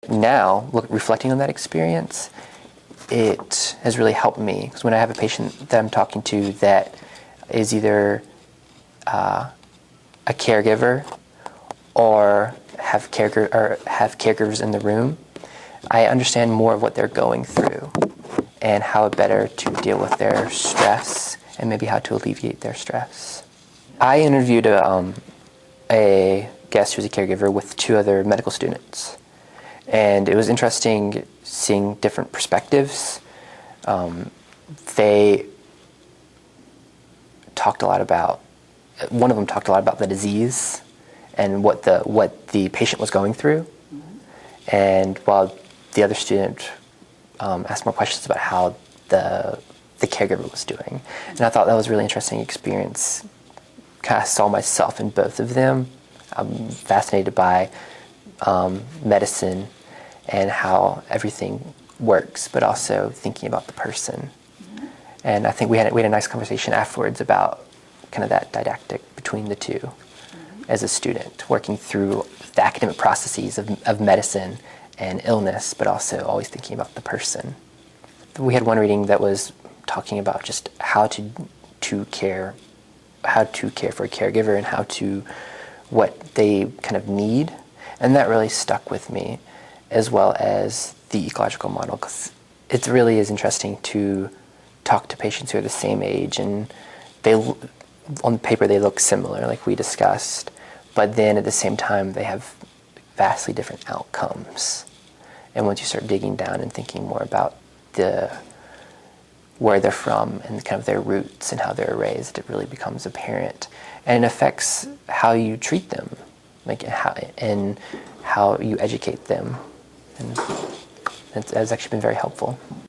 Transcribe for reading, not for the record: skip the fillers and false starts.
Now, reflecting on that experience, it has really helped me, because when I have a patient that I'm talking to that is either a caregiver or have caregivers in the room, I understand more of what they're going through and how better to deal with their stress and maybe how to alleviate their stress. I interviewed a guest who's a caregiver with 2 other medical students, and it was interesting seeing different perspectives. They talked a lot about, one of them talked a lot about the disease and what the patient was going through, and while the other student asked more questions about how the caregiver was doing. And I thought that was a really interesting experience. Kind of saw myself in both of them. I'm fascinated by medicine and how everything works, but also thinking about the person. And I think we had a nice conversation afterwards about kind of that didactic between the two as a student, working through the academic processes of medicine and illness, but also always thinking about the person. We had one reading that was talking about just how to care for a caregiver and what they kind of need, and that really stuck with me, as well as the ecological model, because it really is interesting to talk to patients who are the same age, and on paper they look similar, like we discussed, but then at the same time they have vastly different outcomes. And once you start digging down and thinking more about where they're from and kind of their roots and how they're raised, it really becomes apparent, and it affects how you treat them, and how you educate them, and it's actually been very helpful.